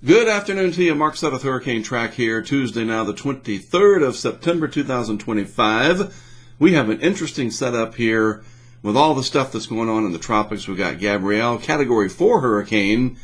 Good afternoon to you. Mark Suttoth, HurricaneTrack here. Tuesday now, the 23rd of September, 2025. We have an interesting setup here with all the stuff that's going on in the tropics. We've got Gabrielle, Category 4 hurricane,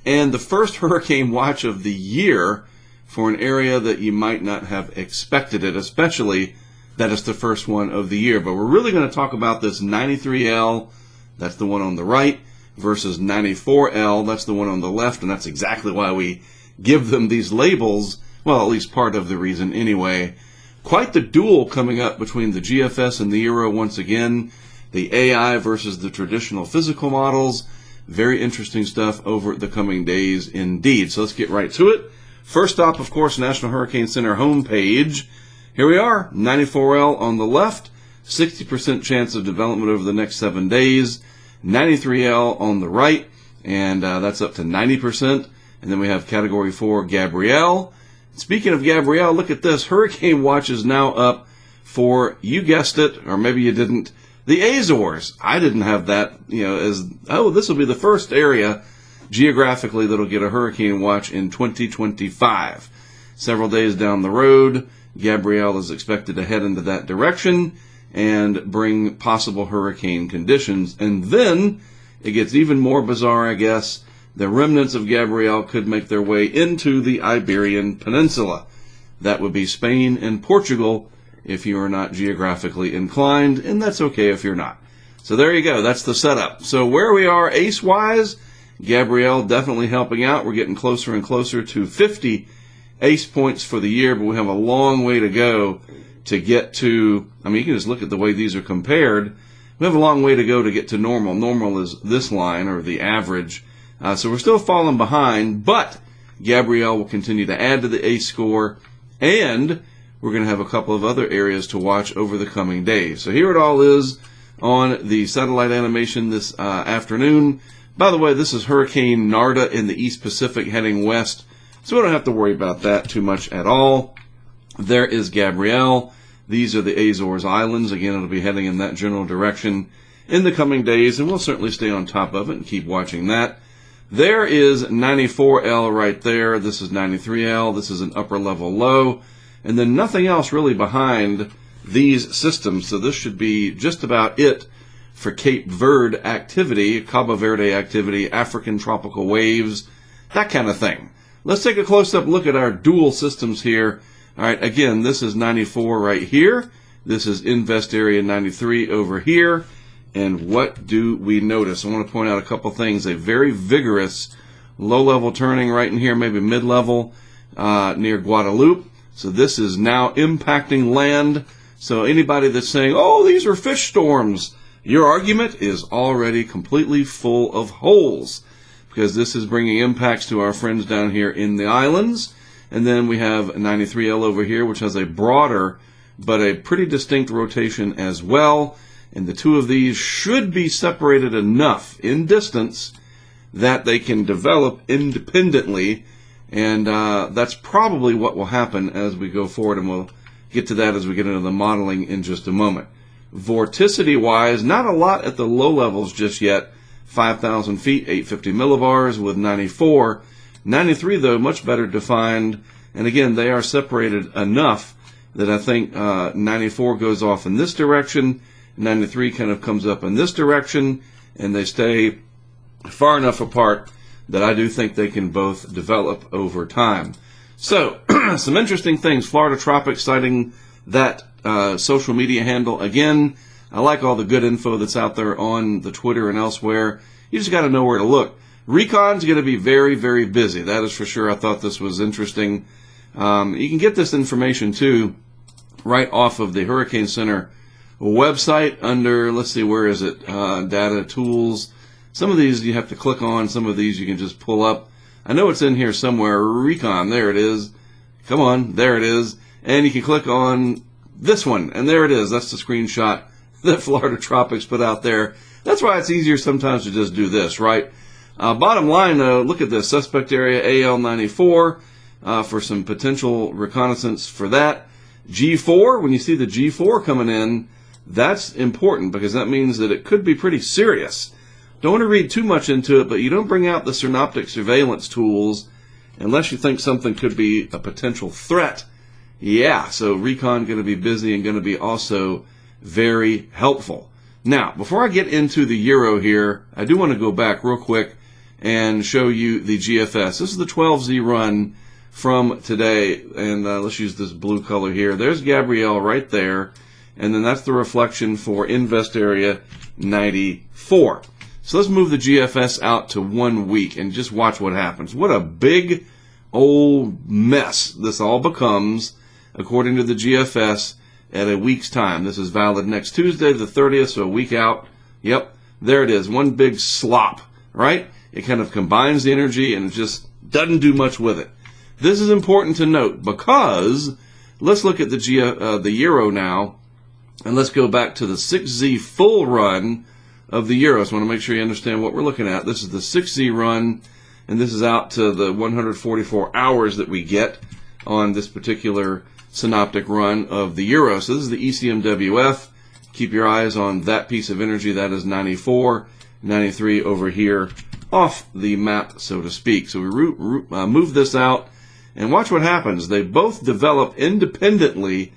and the first hurricane watch of the year for an area that you might not have expected it, especially that it's the first one of the year. But we're really going to talk about this 93L, that's the one on the right, versus 94L, that's the one on the left, and that's exactly why we give them these labels. Well, at least part of the reason anyway. Quite the duel coming up between the GFS and the Euro once again. The AI versus the traditional physical models. Very interesting stuff over the coming days indeed. So let's get right to it. First stop, of course, National Hurricane Center homepage. Here we are, 94L on the left, 60% chance of development over the next 7 days. 93L on the right, and that's up to 90%. And then we have Category 4 Gabrielle. Speaking of Gabrielle, look at this. Hurricane watch is now up for, you guessed it, or maybe you didn't, the Azores. I didn't have that, as, this will be the first area geographically that'll get a hurricane watch in 2025. Several days down the road, Gabrielle is expected to head into that direction and bring possible hurricane conditions. And then it gets even more bizarre, I guess. The remnants of Gabrielle could make their way into the Iberian Peninsula. That would be Spain and Portugal if you are not geographically inclined, and that's okay if you're not. So there you go. That's the setup. So where we are ace-wise, Gabrielle definitely helping out. We're getting closer and closer to 50 ace points for the year, but we have a long way to go to get to, you can just look at the way these are compared. We have a long way to go to get to normal. Normal is this line, or the average. So we're still falling behind, but Gabrielle will continue to add to the ace score, and we're going to have a couple of other areas to watch over the coming days. So here it all is on the satellite animation this afternoon. By the way, this is Hurricane Narda in the East Pacific heading west, so we don't have to worry about that too much at all. There is Gabrielle. These are the Azores Islands. Again, it'll be heading in that general direction in the coming days, and we'll certainly stay on top of it and keep watching that. There is 94L right there. This is 93L. This is an upper level low. And then nothing else really behind these systems. So this should be just about it for Cape Verde activity, Cabo Verde activity, African tropical waves, that kind of thing. Let's take a close-up look at our dual systems here. All right, again, this is 94 right here. This is Invest Area 93 over here. And what do we notice? I want to point out a couple things. A very vigorous low-level turning right in here, maybe mid-level near Guadalupe. So this is now impacting land. So anybody that's saying, oh, these are fish storms, your argument is already completely full of holes, because this is bringing impacts to our friends down here in the islands. And then we have 93L over here, which has a broader but a pretty distinct rotation as well. And the two of these should be separated enough in distance that they can develop independently. And that's probably what will happen as we go forward. And we'll get to that as we get into the modeling in just a moment. Vorticity-wise, not a lot at the low levels just yet. 5,000 feet, 850 millibars with 94. 93, though, much better defined. And again, they are separated enough that I think 94 goes off in this direction. 93 kind of comes up in this direction. And they stay far enough apart that I do think they can both develop over time. So, some interesting things. Florida Tropics citing that social media handle again. I like all the good info that's out there on the Twitter and elsewhere. You just got to know where to look. Recon's going to be very, very busy. That is for sure. I thought this was interesting. You can get this information, too, right off of the Hurricane Center website under, let's see, where is it? Data, tools. Some of these you have to click on. Some of these you can just pull up. I know it's in here somewhere. Recon, there it is. Come on, there it is. And you can click on this one, and there it is. That's the screenshot that Florida Tropics put out there. That's why it's easier sometimes to just do this, right? Bottom line, though, look at this. Suspect area AL94 for some potential reconnaissance for that. G4, when you see the G4 coming in, that's important because that means that it could be pretty serious. Don't want to read too much into it, but you don't bring out the synoptic surveillance tools unless you think something could be a potential threat. Yeah, so recon going to be busy and going to be also very helpful. Now, before I get into the euro here, I do want to go back real quick and show you the GFS. This is the 12Z run from today, and let's use this blue color here. There's Gabrielle right there, and then that's the reflection for Invest Area 94. So let's move the GFS out to 1 week and just watch what happens. What a big old mess this all becomes according to the GFS at a week's time. This is valid next Tuesday, the 30th, so a week out. Yep, there it is. One big slop, right? It kind of combines the energy and it just doesn't do much with it. This is important to note because let's look at the euro now, and let's go back to the 6Z full run of the euro. So I want to make sure you understand what we're looking at. This is the 6Z run, and this is out to the 144 hours that we get on this particular synoptic run of the euro. So this is the ECMWF. Keep your eyes on that piece of energy. That is 94, 93 over here off the map, so to speak. So we move this out and watch what happens. They both develop independently,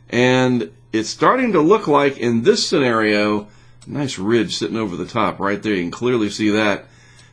and it's starting to look like in this scenario, nice ridge sitting over the top right there. You can clearly see that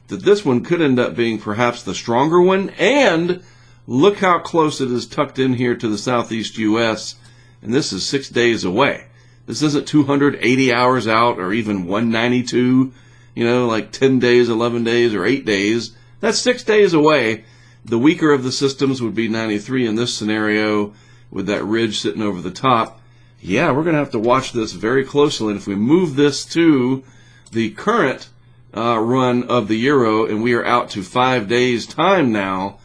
this one could end up being perhaps the stronger one. And look how close it is tucked in here to the southeast U.S., and this is 6 days away. This isn't 280 hours out or even 192, like 10 days, 11 days, or 8 days. That's 6 days away. The weaker of the systems would be 93 in this scenario with that ridge sitting over the top. Yeah, we're going to have to watch this very closely. And if we move this to the current run of the euro, and we are out to 5 days' time now,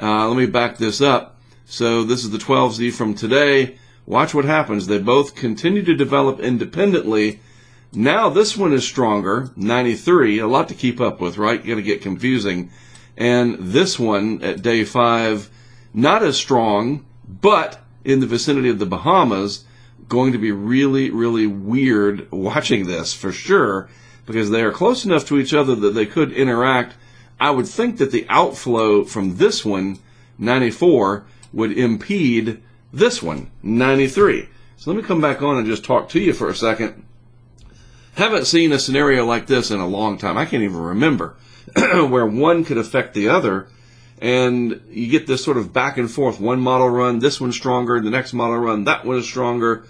let me back this up. So this is the 12Z from today. Watch what happens. They both continue to develop independently. Now this one is stronger, 93, a lot to keep up with, right? You got to get confusing. And this one at day 5, not as strong, but in the vicinity of the Bahamas, going to be really, really weird watching this for sure, because they are close enough to each other that they could interact. I would think that the outflow from this one, 94, would impede this one, 93. So let me come back on and just talk to you for a second. Haven't seen a scenario like this in a long time. I can't even remember where one could affect the other, and you get this sort of back and forth. One model run, this one's stronger. The next model run, that one is stronger.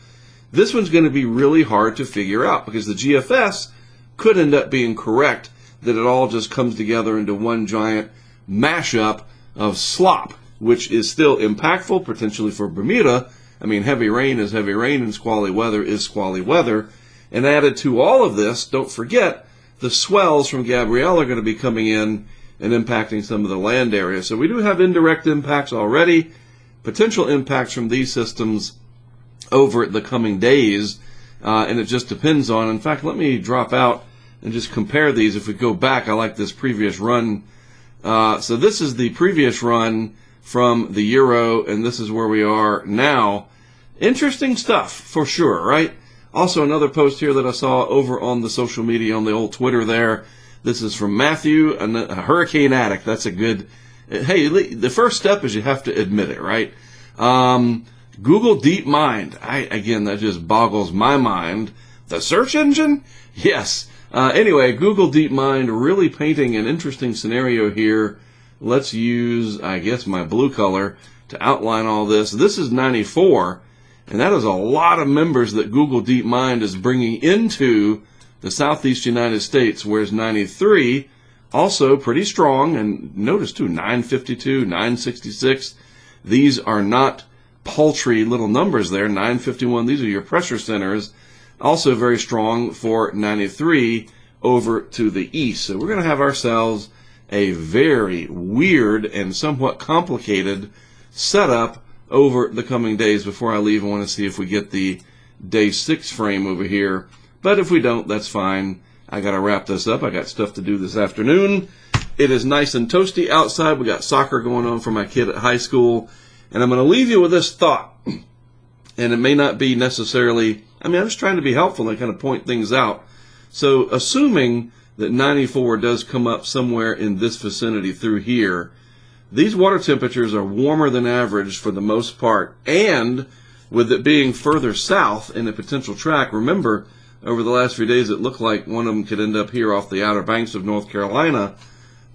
This one's going to be really hard to figure out because the GFS could end up being correct, that it all just comes together into one giant mashup of slop, which is still impactful potentially for Bermuda. I mean, heavy rain is heavy rain and squally weather is squally weather. And added to all of this, don't forget, the swells from Gabrielle are going to be coming in and impacting some of the land areas. So we do have indirect impacts already, potential impacts from these systems over the coming days, and it just depends on. In fact, let me drop out and just compare these. If we go back, I like this previous run. So this is the previous run from the euro, and this is where we are now. Interesting stuff for sure, right? Also, another post here that I saw over on the social media, on the old Twitter there. This is from Matthew, a hurricane addict. That's a good... Hey, the first step is you have to admit it, right? Google DeepMind. Again, that just boggles my mind. The search engine? Yes. Anyway, Google DeepMind really painting an interesting scenario here. Let's use, I guess, my blue color to outline all this. This is 94, and that is a lot of members that Google DeepMind is bringing into the southeast United States, whereas 93, also pretty strong, and notice too, 952, 966. These are not paltry little numbers there. 951, these are your pressure centers. Also very strong for 93 over to the east. So we're going to have ourselves a very weird and somewhat complicated setup over the coming days. Before I leave, I want to see if we get the day 6 frame over here. But if we don't, that's fine. I got to wrap this up. I got stuff to do this afternoon. It is nice and toasty outside. We got soccer going on for my kid at high school. And I'm going to leave you with this thought. And it may not be necessarily, I'm just trying to be helpful and kind of point things out. So assuming that 94 does come up somewhere in this vicinity through here, these water temperatures are warmer than average for the most part, and with it being further south in a potential track, remember, over the last few days it looked like one of them could end up here off the Outer Banks of North Carolina.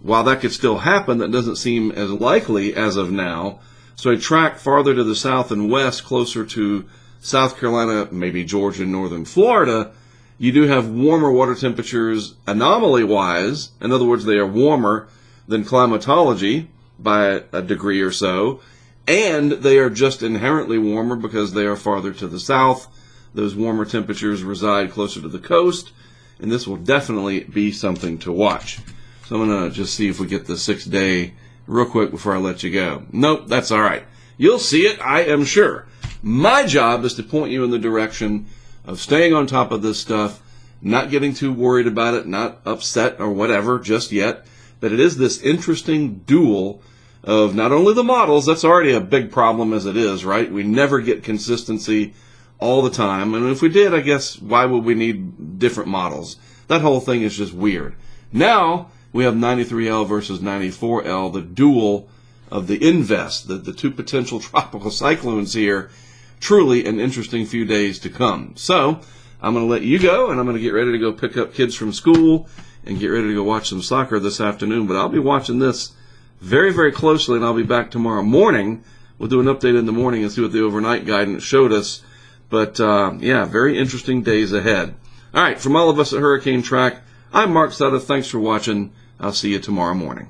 While that could still happen, that doesn't seem as likely as of now. So a track farther to the south and west, closer to South Carolina, maybe Georgia, and northern Florida, you do have warmer water temperatures anomaly-wise. In other words, they are warmer than climatology by a degree or so, and they are just inherently warmer because they are farther to the south. Those warmer temperatures reside closer to the coast, and this will definitely be something to watch. So I'm going to just see if we get the 6-day real quick before I let you go. Nope, that's all right. You'll see it, I am sure. My job is to point you in the direction of staying on top of this stuff, not getting too worried about it, not upset or whatever just yet. But it is this interesting duel of not only the models, that's already a big problem as it is, right? We never get consistency all the time. And if we did, I guess, why would we need different models? That whole thing is just weird. Now, we have 93L versus 94L, the duel of the invest, the two potential tropical cyclones here. Truly an interesting few days to come. So, I'm going to let you go, and I'm going to get ready to go pick up kids from school and get ready to go watch some soccer this afternoon. But I'll be watching this very, very closely, and I'll be back tomorrow morning. We'll do an update in the morning and see what the overnight guidance showed us. But, yeah, very interesting days ahead. All right, from all of us at Hurricane Track, I'm Mark Sutter. Thanks for watching. I'll see you tomorrow morning.